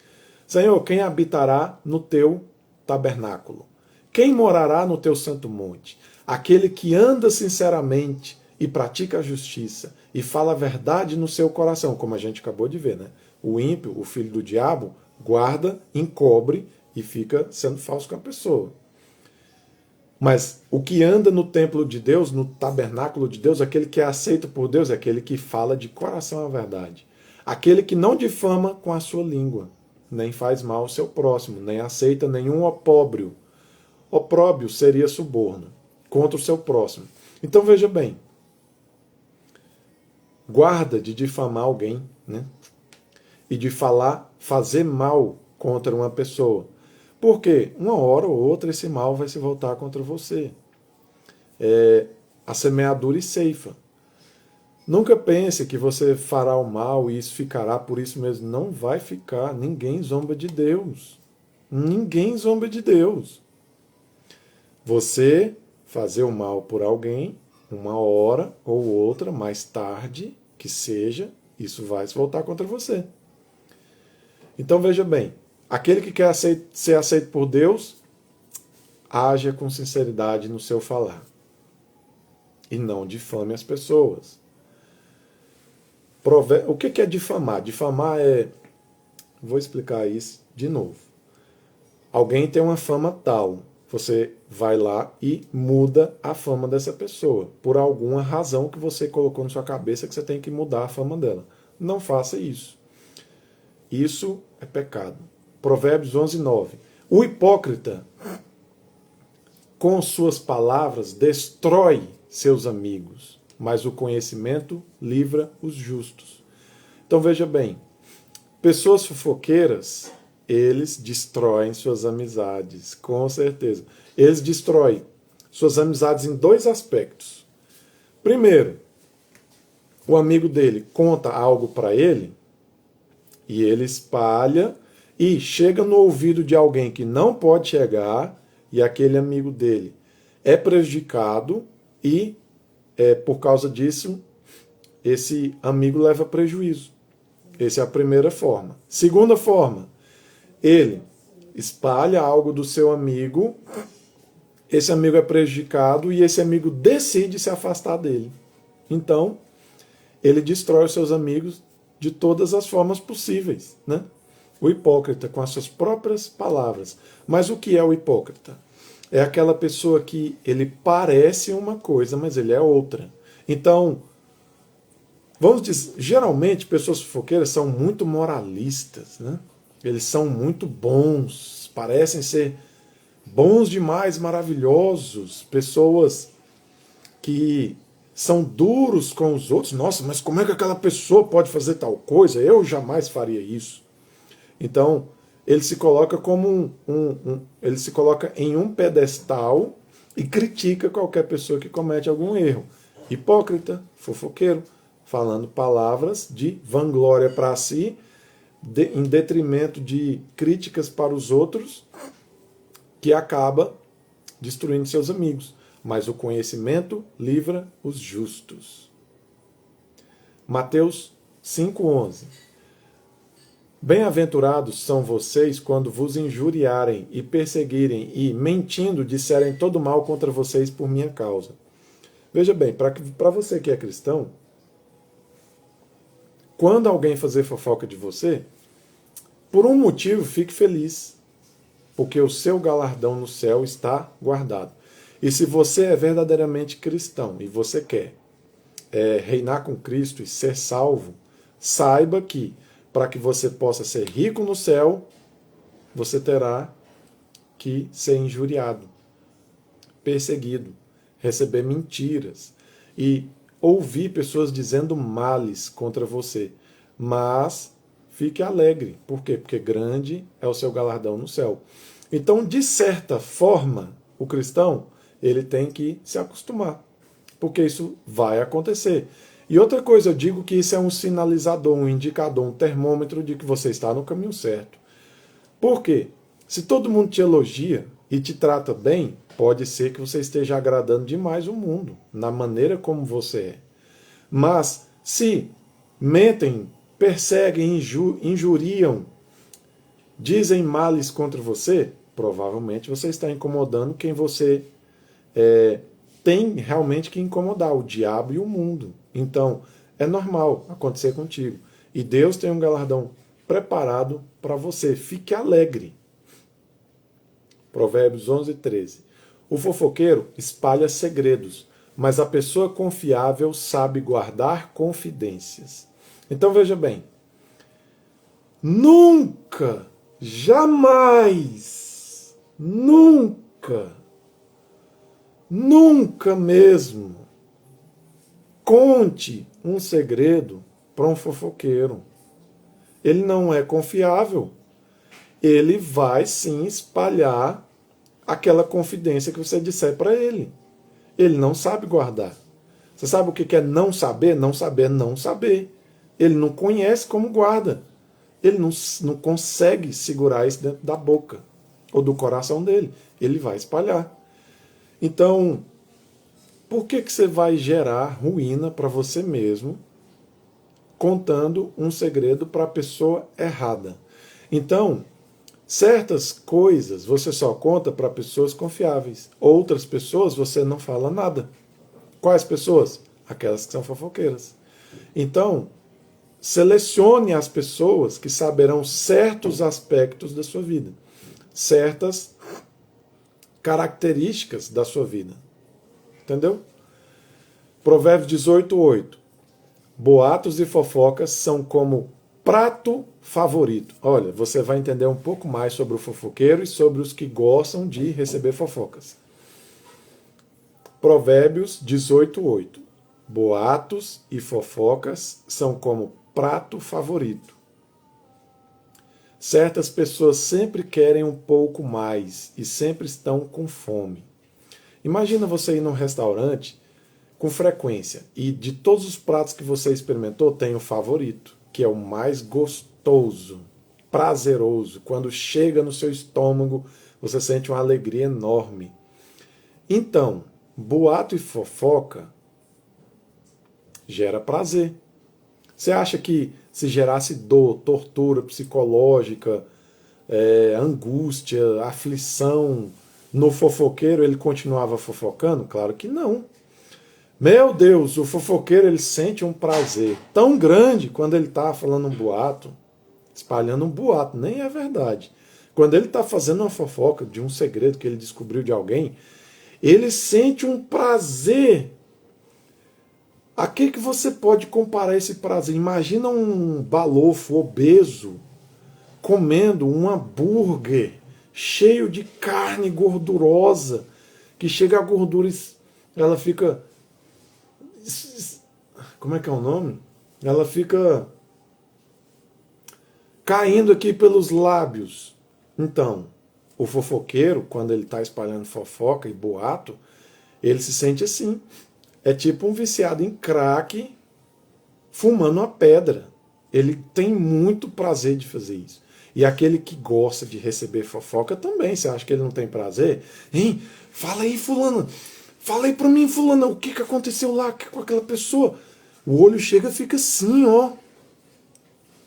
Senhor, quem habitará no teu tabernáculo? Quem morará no teu santo monte? Aquele que anda sinceramente e pratica a justiça e fala a verdade no seu coração, como a gente acabou de ver, né? O ímpio, o filho do diabo, guarda, encobre e fica sendo falso com a pessoa. Mas o que anda no templo de Deus, no tabernáculo de Deus, aquele que é aceito por Deus, é aquele que fala de coração a verdade. Aquele que não difama com a sua língua, nem faz mal ao seu próximo, nem aceita nenhum opróbrio. Opróbrio seria suborno contra o seu próximo. Então veja bem, guarda de difamar alguém, né? E de fazer mal contra uma pessoa. Porque uma hora ou outra esse mal vai se voltar contra você. A semeadura e ceifa. Nunca pense que você fará o mal e isso ficará por isso mesmo. Não vai ficar. Ninguém zomba de Deus. Ninguém zomba de Deus. Você fazer o mal por alguém, uma hora ou outra, mais tarde que seja, isso vai se voltar contra você. Então veja bem, aquele que quer ser aceito por Deus, haja com sinceridade no seu falar. E não difame as pessoas. O que é difamar? Difamar é... Vou explicar isso de novo. Alguém tem uma fama tal, você vai lá e muda a fama dessa pessoa, por alguma razão que você colocou na sua cabeça que você tem que mudar a fama dela. Não faça isso. Isso é pecado. Provérbios 11:9. O hipócrita, com suas palavras, destrói seus amigos, mas o conhecimento livra os justos. Então veja bem, pessoas fofoqueiras, eles destroem suas amizades, com certeza. Eles destroem suas amizades em dois aspectos. Primeiro, o amigo dele conta algo para ele, e ele espalha e chega no ouvido de alguém que não pode chegar, e aquele amigo dele é prejudicado e, por causa disso, esse amigo leva prejuízo. Essa é a primeira forma. Segunda forma, ele espalha algo do seu amigo, esse amigo é prejudicado e esse amigo decide se afastar dele. Então, ele destrói os seus amigos de todas as formas possíveis, né? O hipócrita com as suas próprias palavras. Mas o que é o hipócrita? É aquela pessoa que ele parece uma coisa, mas ele é outra. Então, vamos dizer, geralmente pessoas fofoqueiras são muito moralistas, né? Eles são muito bons, parecem ser bons demais, maravilhosos, pessoas que são duros com os outros. Nossa, mas como é que aquela pessoa pode fazer tal coisa? Eu jamais faria isso. Então, ele se coloca como ele se coloca em um pedestal e critica qualquer pessoa que comete algum erro. Hipócrita, fofoqueiro, falando palavras de vanglória para si, em detrimento de críticas para os outros, que acaba destruindo seus amigos. Mas o conhecimento livra os justos. Mateus 5:11. Bem-aventurados são vocês quando vos injuriarem e perseguirem e, mentindo, disserem todo mal contra vocês por minha causa. Veja bem, para você que é cristão, quando alguém fazer fofoca de você, por um motivo fique feliz, porque o seu galardão no céu está guardado. E se você é verdadeiramente cristão e você quer reinar com Cristo e ser salvo, saiba que para que você possa ser rico no céu, você terá que ser injuriado, perseguido, receber mentiras e ouvir pessoas dizendo males contra você. Mas fique alegre. Por quê? Porque grande é o seu galardão no céu. Então, de certa forma, o cristão, ele tem que se acostumar, porque isso vai acontecer. E outra coisa, eu digo que isso é um sinalizador, um indicador, um termômetro de que você está no caminho certo. Por quê? Se todo mundo te elogia e te trata bem, pode ser que você esteja agradando demais o mundo, na maneira como você é. Mas se mentem, perseguem, injuriam, dizem males contra você, provavelmente você está incomodando quem você tem realmente que incomodar, o diabo e o mundo. Então, é normal acontecer contigo. E Deus tem um galardão preparado para você. Fique alegre. Provérbios 11:13. O fofoqueiro espalha segredos, mas a pessoa confiável sabe guardar confidências. Então veja bem, nunca, jamais, nunca, nunca mesmo conte um segredo para um fofoqueiro. Ele não é confiável. Ele vai sim espalhar aquela confidência que você disser para ele. Ele não sabe guardar. Você sabe o que é não saber? Não saber é não saber. Ele não conhece como guarda. Ele não consegue segurar isso dentro da boca ou do coração dele. Ele vai espalhar. Então, por que você vai gerar ruína para você mesmo contando um segredo para a pessoa errada? Então, certas coisas você só conta para pessoas confiáveis. Outras pessoas você não fala nada. Quais pessoas? Aquelas que são fofoqueiras. Então, selecione as pessoas que saberão certos aspectos da sua vida, certas características da sua vida. Entendeu? Provérbios 18:8. Boatos e fofocas são como prato favorito. Olha, você vai entender um pouco mais sobre o fofoqueiro e sobre os que gostam de receber fofocas. Provérbios 18:8. Boatos e fofocas são como prato favorito. Certas pessoas sempre querem um pouco mais e sempre estão com fome. Imagina você ir num restaurante com frequência e de todos os pratos que você experimentou, tem o favorito, que é o mais gostoso, prazeroso. Quando chega no seu estômago, você sente uma alegria enorme. Então, boato e fofoca gera prazer. Você acha que se gerasse dor, tortura psicológica, angústia, aflição no fofoqueiro, ele continuava fofocando? Claro que não. Meu Deus, o fofoqueiro ele sente um prazer tão grande quando ele está falando um boato, espalhando um boato, nem é verdade. Quando ele está fazendo uma fofoca de um segredo que ele descobriu de alguém, ele sente um prazer. A que você pode comparar esse prazer? Imagina um balofo obeso comendo um hambúrguer cheio de carne gordurosa, que chega a gordura, ela fica... Como é que é o nome? Ela fica caindo aqui pelos lábios. Então, o fofoqueiro, quando ele está espalhando fofoca e boato, ele se sente assim. É tipo um viciado em crack fumando uma pedra. Ele tem muito prazer de fazer isso. E aquele que gosta de receber fofoca também. Você acha que ele não tem prazer? Hein? Fala aí, fulano. Fala aí pra mim, fulano, o que aconteceu lá com aquela pessoa? O olho chega e fica assim, ó.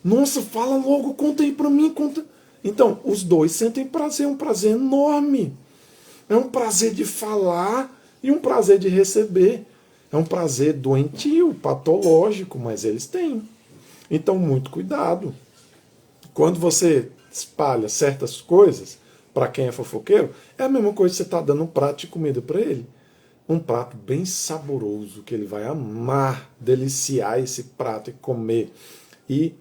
Nossa, fala logo, conta aí pra mim, conta. Então, os dois sentem prazer, um prazer enorme. É um prazer de falar e um prazer de receber. É um prazer doentio, patológico, mas eles têm. Então, muito cuidado. Quando você espalha certas coisas para quem é fofoqueiro, é a mesma coisa que você está dando um prato de comida para ele. Um prato bem saboroso, que ele vai amar, deliciar esse prato e comer. E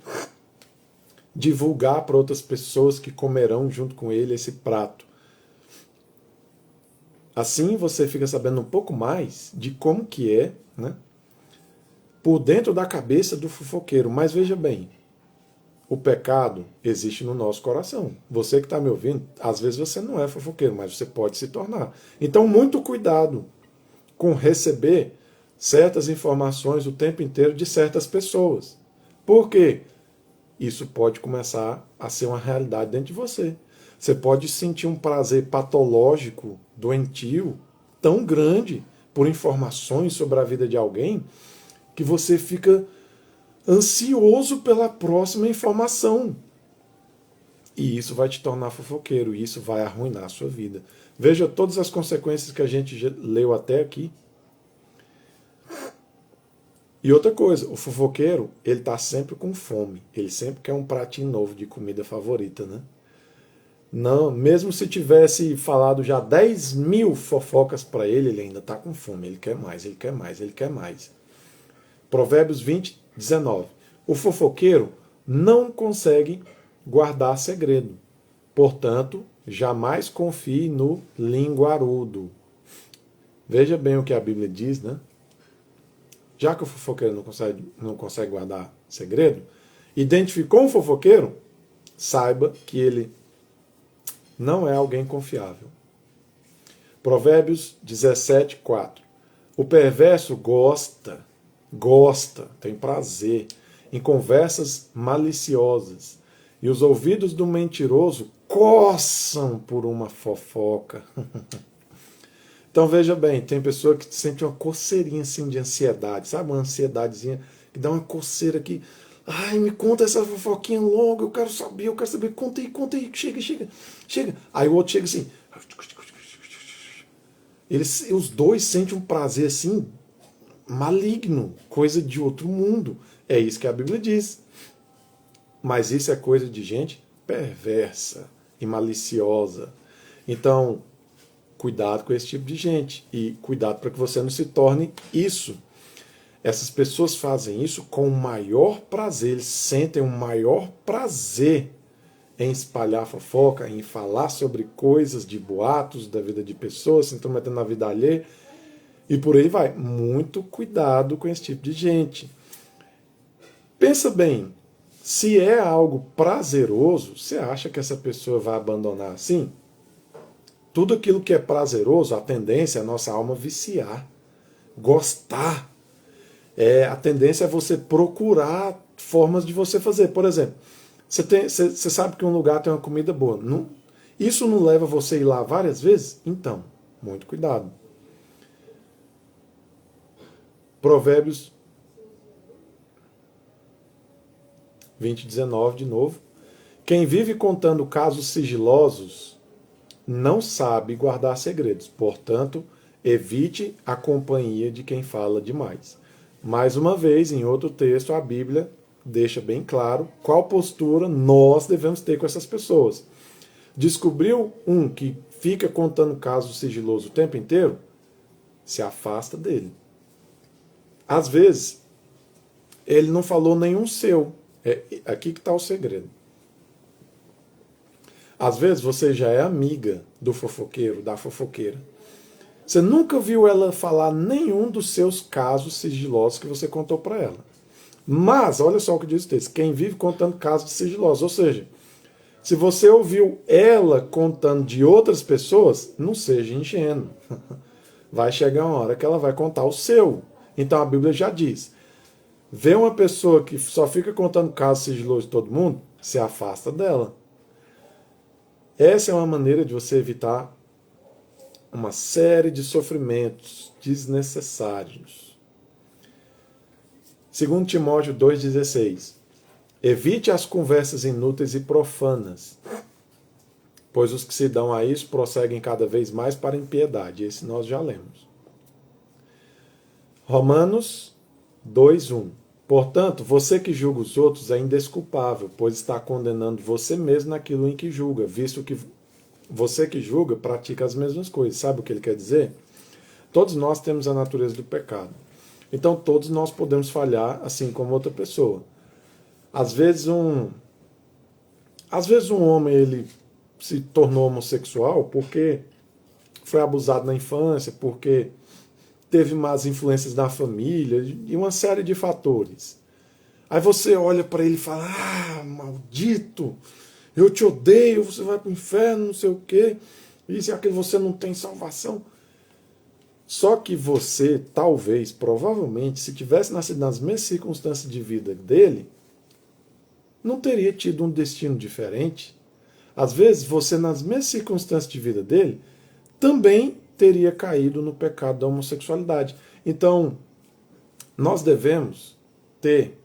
divulgar para outras pessoas que comerão junto com ele esse prato. Assim você fica sabendo um pouco mais de como que é, né, por dentro da cabeça do fofoqueiro. Mas veja bem, o pecado existe no nosso coração. Você que está me ouvindo, às vezes você não é fofoqueiro, mas você pode se tornar. Então, muito cuidado com receber certas informações o tempo inteiro de certas pessoas. Por quê? Isso pode começar a ser uma realidade dentro de você. Você pode sentir um prazer patológico, doentio, tão grande por informações sobre a vida de alguém, que você fica ansioso pela próxima informação. E isso vai te tornar fofoqueiro, e isso vai arruinar a sua vida. Veja todas as consequências que a gente leu até aqui. E outra coisa, o fofoqueiro, ele está sempre com fome. Ele sempre quer um pratinho novo de comida favorita, né? Não, mesmo se tivesse falado já 10 mil fofocas para ele, ele ainda está com fome. Ele quer mais, ele quer mais, ele quer mais. Provérbios 20, 19. O fofoqueiro não consegue guardar segredo. Portanto, jamais confie no linguarudo. Veja bem o que a Bíblia diz, né? Já que o fofoqueiro não consegue guardar segredo, identificou um fofoqueiro, saiba que ele não é alguém confiável. Provérbios 17, 4. O perverso gosta, tem prazer em conversas maliciosas, e os ouvidos do mentiroso coçam por uma fofoca. Então veja bem, tem pessoa que sente uma coceirinha assim de ansiedade, sabe? Uma ansiedadezinha que dá uma coceira aqui. Ai, me conta essa fofoquinha longa, eu quero saber, conta aí, chega. Aí o outro chega assim. Os dois sentem um prazer assim, maligno, coisa de outro mundo. É isso que a Bíblia diz. Mas isso é coisa de gente perversa e maliciosa. Então, cuidado com esse tipo de gente. E cuidado para que você não se torne isso. Essas pessoas fazem isso com o maior prazer. Eles sentem um maior prazer em espalhar fofoca, em falar sobre coisas de boatos da vida de pessoas, se intrometendo na vida alheia. E por aí vai. Muito cuidado com esse tipo de gente. Pensa bem. Se é algo prazeroso, você acha que essa pessoa vai abandonar assim? Tudo aquilo que é prazeroso, a tendência é a nossa alma viciar, gostar. A tendência é você procurar formas de você fazer. Por exemplo, você sabe que um lugar tem uma comida boa. Isso não leva você a ir lá várias vezes? Então, muito cuidado. Provérbios 20, 19, de novo. Quem vive contando casos sigilosos não sabe guardar segredos. Portanto, evite a companhia de quem fala demais. Mais uma vez, em outro texto, a Bíblia deixa bem claro qual postura nós devemos ter com essas pessoas. Descobriu um que fica contando casos sigilosos o tempo inteiro? Se afasta dele. Às vezes, ele não falou nenhum seu. É aqui que está o segredo. Às vezes você já é amiga do fofoqueiro, da fofoqueira. Você nunca viu ela falar nenhum dos seus casos sigilosos que você contou para ela. Mas, olha só o que diz o texto, quem vive contando casos sigilosos, ou seja, se você ouviu ela contando de outras pessoas, não seja ingênuo. Vai chegar uma hora que ela vai contar o seu. Então a Bíblia já diz, vê uma pessoa que só fica contando casos sigilosos de todo mundo, se afasta dela. Essa é uma maneira de você evitar uma série de sofrimentos desnecessários. 2 Timóteo 2,16. Evite as conversas inúteis e profanas, pois os que se dão a isso prosseguem cada vez mais para a impiedade. Esse nós já lemos. Romanos 2,1. Portanto, você que julga os outros é indesculpável, pois está condenando você mesmo naquilo em que julga, visto que você que julga pratica as mesmas coisas. Sabe o que ele quer dizer? Todos nós temos a natureza do pecado. Então todos nós podemos falhar assim como outra pessoa. Às vezes um homem ele se tornou homossexual porque foi abusado na infância, porque teve más influências da família e uma série de fatores. Aí você olha para ele e fala, maldito, eu te odeio, você vai para o inferno, não sei o quê, isso e aquilo, você não tem salvação. Só que você, talvez, provavelmente, se tivesse nascido nas mesmas circunstâncias de vida dele, não teria tido um destino diferente. Às vezes, você, nas mesmas circunstâncias de vida dele, também teria caído no pecado da homossexualidade. Então, nós devemos ter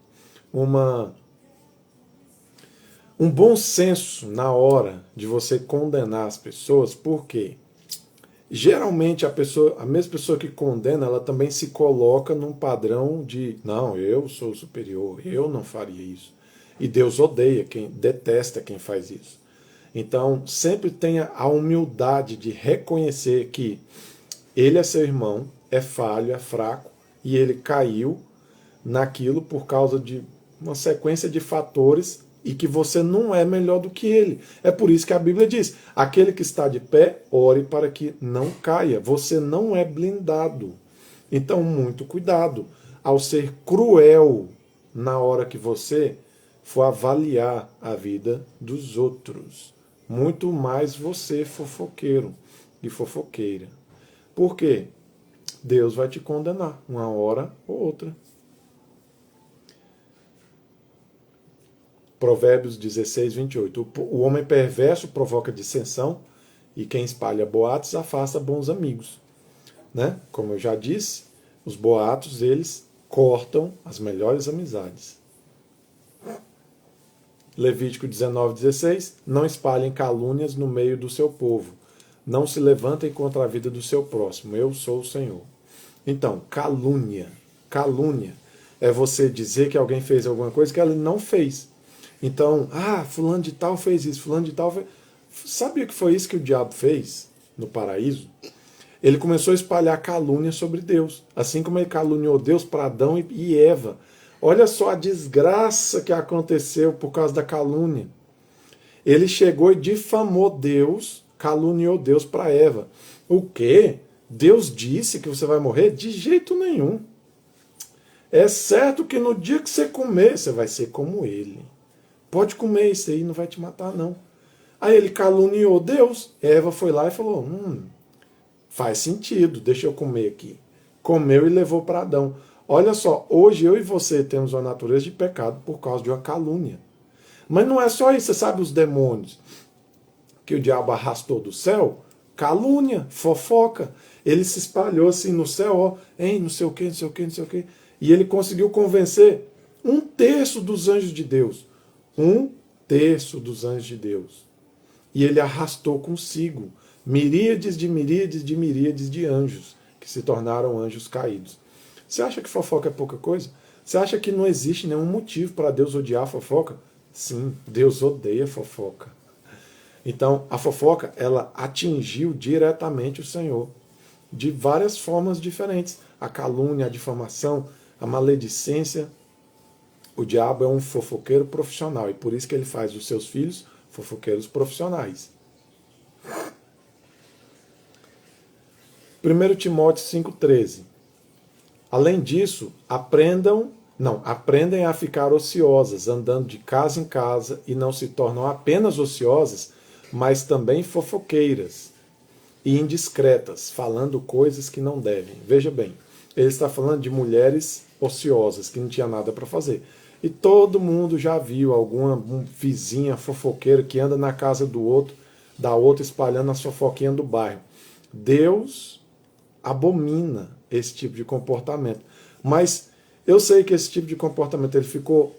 um bom senso na hora de você condenar as pessoas, porque geralmente a mesma pessoa que condena, ela também se coloca num padrão de, não, eu sou superior, eu não faria isso. E Deus odeia, detesta quem faz isso. Então, sempre tenha a humildade de reconhecer que ele é seu irmão, é falho, é fraco, e ele caiu naquilo por causa de uma sequência de fatores e que você não é melhor do que ele. É por isso que a Bíblia diz, aquele que está de pé, ore para que não caia. Você não é blindado. Então, muito cuidado ao ser cruel na hora que você for avaliar a vida dos outros. Muito mais você, fofoqueiro e fofoqueira. Por quê? Deus vai te condenar uma hora ou outra. Provérbios 16, 28. O homem perverso provoca dissensão e quem espalha boatos afasta bons amigos. Né? Como eu já disse, os boatos, eles cortam as melhores amizades. Levítico 19, 16. Não espalhem calúnias no meio do seu povo. Não se levantem contra a vida do seu próximo. Eu sou o Senhor. Então, calúnia. Calúnia é você dizer que alguém fez alguma coisa que ele não fez. Então, fulano de tal fez isso, fulano de tal fez... Sabe o que foi isso que o diabo fez no paraíso? Ele começou a espalhar calúnia sobre Deus. Assim como ele caluniou Deus para Adão e Eva. Olha só a desgraça que aconteceu por causa da calúnia. Ele chegou e difamou Deus, caluniou Deus para Eva. O quê? Deus disse que você vai morrer? De jeito nenhum. É certo que no dia que você comer, você vai ser como ele. Pode comer isso aí, não vai te matar não. Aí ele caluniou Deus. Eva foi lá e falou, faz sentido, deixa eu comer aqui. Comeu e levou para Adão. Olha só, hoje eu e você temos uma natureza de pecado por causa de uma calúnia. Mas não é só isso, você sabe os demônios que o diabo arrastou do céu? Calúnia, fofoca. Ele se espalhou assim no céu, não sei o que, não sei o que, não sei o que. E ele conseguiu convencer 1/3 dos anjos de Deus. 1/3 dos anjos de Deus. E ele arrastou consigo miríades de miríades de miríades de anjos que se tornaram anjos caídos. Você acha que fofoca é pouca coisa? Você acha que não existe nenhum motivo para Deus odiar a fofoca? Sim, Deus odeia fofoca. Então, a fofoca, ela atingiu diretamente o Senhor de várias formas diferentes. A calúnia, a difamação, a maledicência. O diabo é um fofoqueiro profissional e por isso que ele faz os seus filhos fofoqueiros profissionais. 1 Timóteo 5,13. Além disso, aprendem a ficar ociosas, andando de casa em casa, e não se tornam apenas ociosas, mas também fofoqueiras e indiscretas, falando coisas que não devem. Veja bem, ele está falando de mulheres ociosas, que não tinha nada para fazer. E todo mundo já viu alguma vizinha fofoqueira que anda na casa do outro, da outra, espalhando a fofoquinha do bairro. Deus abomina esse tipo de comportamento. Mas eu sei que esse tipo de comportamento ele ficou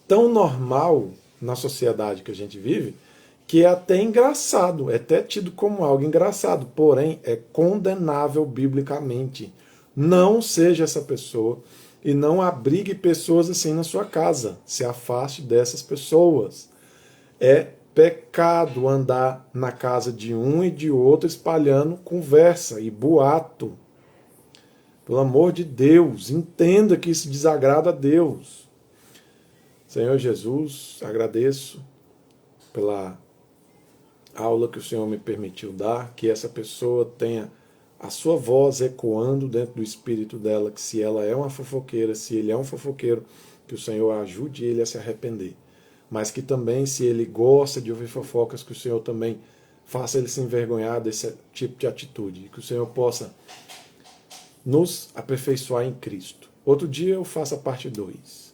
tão normal na sociedade que a gente vive, que é até engraçado, é até tido como algo engraçado, porém é condenável biblicamente. Não seja essa pessoa e não abrigue pessoas assim na sua casa. Se afaste dessas pessoas. É pecado andar na casa de um e de outro espalhando conversa e boato. Pelo amor de Deus, entenda que isso desagrada a Deus. Senhor Jesus, agradeço pela aula que o Senhor me permitiu dar, que essa pessoa tenha a sua voz ecoando dentro do espírito dela, que se ela é uma fofoqueira, se ele é um fofoqueiro, que o Senhor ajude ele a se arrepender. Mas que também, se ele gosta de ouvir fofocas, que o Senhor também faça ele se envergonhar desse tipo de atitude. Que o Senhor possa nos aperfeiçoar em Cristo. Outro dia eu faço a parte 2.